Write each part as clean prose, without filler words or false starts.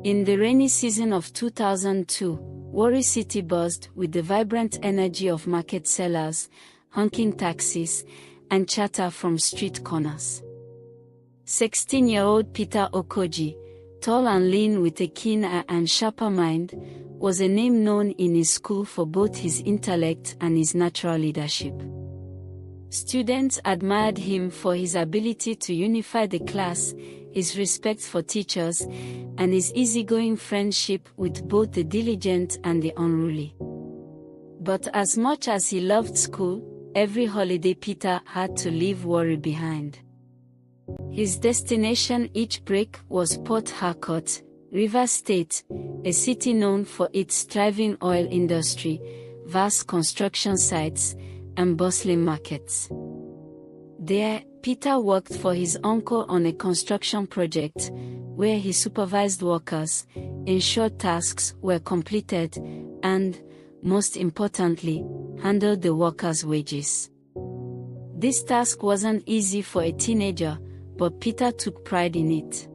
In the rainy season of 2002, Warri City buzzed with the vibrant energy of market sellers, honking taxis, and chatter from street corners. 16-year-old Peter Okoji, tall and lean with a keen eye and sharper mind, was a name known in his school for both his intellect and his natural leadership. Students admired him for his ability to unify the class, his respect for teachers, and his easygoing friendship with both the diligent and the unruly. But as much as he loved school, every holiday Peter had to leave Warri behind. His destination each break was Port Harcourt, Rivers State, a city known for its thriving oil industry, vast construction sites, and bustling markets. There, Peter worked for his uncle on a construction project, where he supervised workers, ensured tasks were completed, and, most importantly, handled the workers' wages. This task wasn't easy for a teenager, but Peter took pride in it.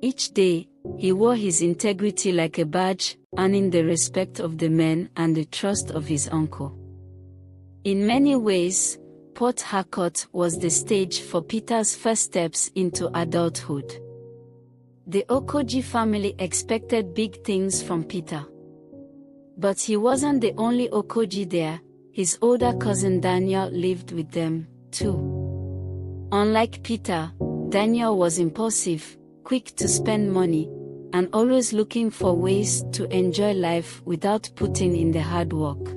Each day, he wore his integrity like a badge, earning the respect of the men and the trust of his uncle. In many ways, Port Harcourt was the stage for Peter's first steps into adulthood. The Okoji family expected big things from Peter. But he wasn't the only Okoji there. His older cousin Daniel lived with them, too. Unlike Peter, Daniel was impulsive, quick to spend money, and always looking for ways to enjoy life without putting in the hard work.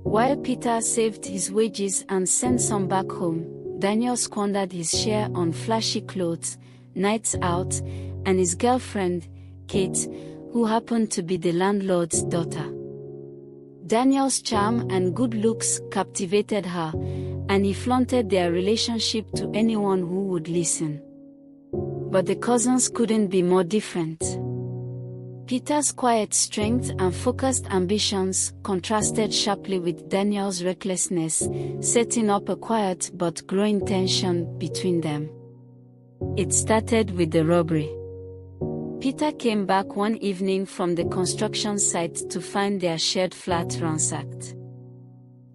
While Peter saved his wages and sent some back home, Daniel squandered his share on flashy clothes, nights out, and his girlfriend, Kate, who happened to be the landlord's daughter. Daniel's charm and good looks captivated her, and he flaunted their relationship to anyone who would listen. But the cousins couldn't be more different. Peter's quiet strength and focused ambitions contrasted sharply with Daniel's recklessness, setting up a quiet but growing tension between them. It started with the robbery. Peter came back one evening from the construction site to find their shared flat ransacked.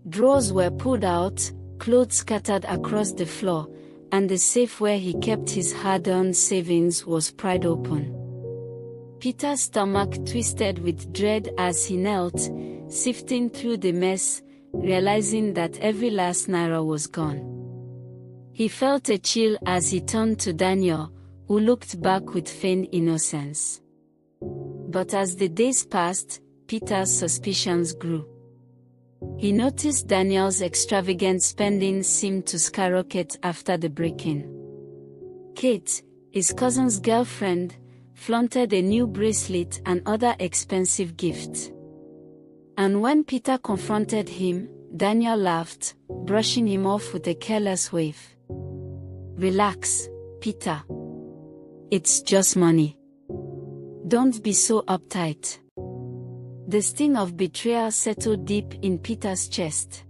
Drawers were pulled out, clothes scattered across the floor, and the safe where he kept his hard-earned savings was pried open. Peter's stomach twisted with dread as he knelt, sifting through the mess, realizing that every last naira was gone. He felt a chill as he turned to Daniel, who looked back with feigned innocence. But as the days passed, Peter's suspicions grew. He noticed Daniel's extravagant spending seemed to skyrocket after the break-in. Kate, his cousin's girlfriend, flaunted a new bracelet and other expensive gifts. And when Peter confronted him, Daniel laughed, brushing him off with a careless wave. "Relax, Peter. It's just money. Don't be so uptight." The sting of betrayal settled deep in Peter's chest.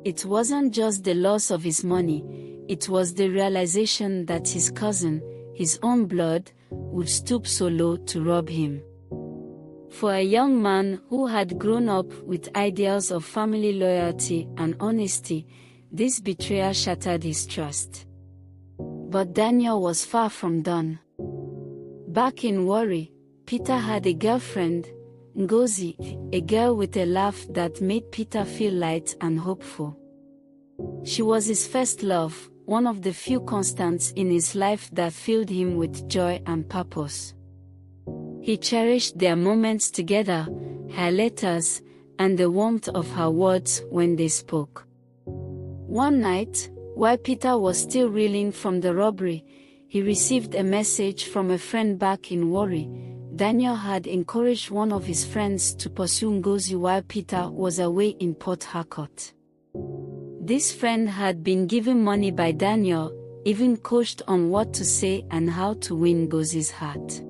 It wasn't just the loss of his money, it was the realization that his cousin, his own blood, would stoop so low to rob him. For a young man who had grown up with ideals of family loyalty and honesty, this betrayal shattered his trust. But Daniel was far from done. Back in Warri, Peter had a girlfriend, Ngozi, a girl with a laugh that made Peter feel light and hopeful. She was his first love, one of the few constants in his life that filled him with joy and purpose. He cherished their moments together, her letters, and the warmth of her words when they spoke. One night, while Peter was still reeling from the robbery, he received a message from a friend back in Warri. Daniel had encouraged one of his friends to pursue Ngozi while Peter was away in Port Harcourt. This friend had been given money by Daniel, even coached on what to say and how to win Ngozi's heart.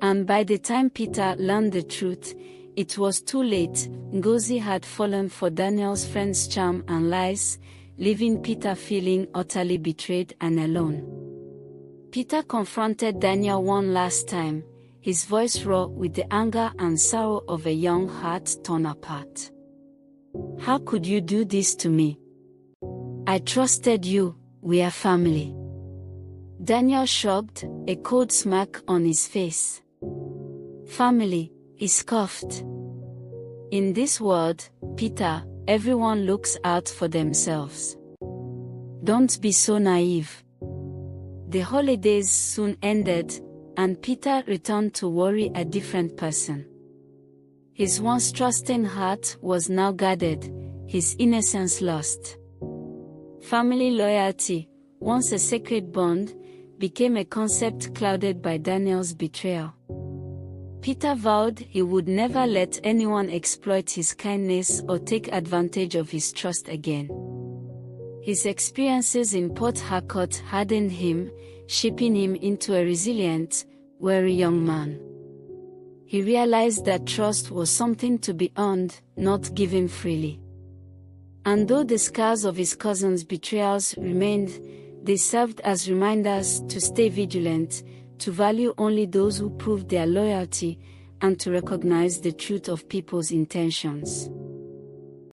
And by the time Peter learned the truth, it was too late. Ngozi had fallen for Daniel's friend's charm and lies, leaving Peter feeling utterly betrayed and alone. Peter confronted Daniel one last time, his voice raw with the anger and sorrow of a young heart torn apart. "How could you do this to me? I trusted you, we are family." Daniel shrugged, a cold smirk on his face. "Family," he scoffed. "In this world, Peter, everyone looks out for themselves. Don't be so naive." The holidays soon ended, and Peter returned to worry a different person. His once trusting heart was now guarded, his innocence lost. Family loyalty, once a sacred bond, became a concept clouded by Daniel's betrayal. Peter vowed he would never let anyone exploit his kindness or take advantage of his trust again. His experiences in Port Harcourt hardened him, shaping him into a resilient, wary young man. He realized that trust was something to be earned, not given freely. And though the scars of his cousin's betrayals remained, they served as reminders to stay vigilant, to value only those who proved their loyalty, and to recognize the truth of people's intentions.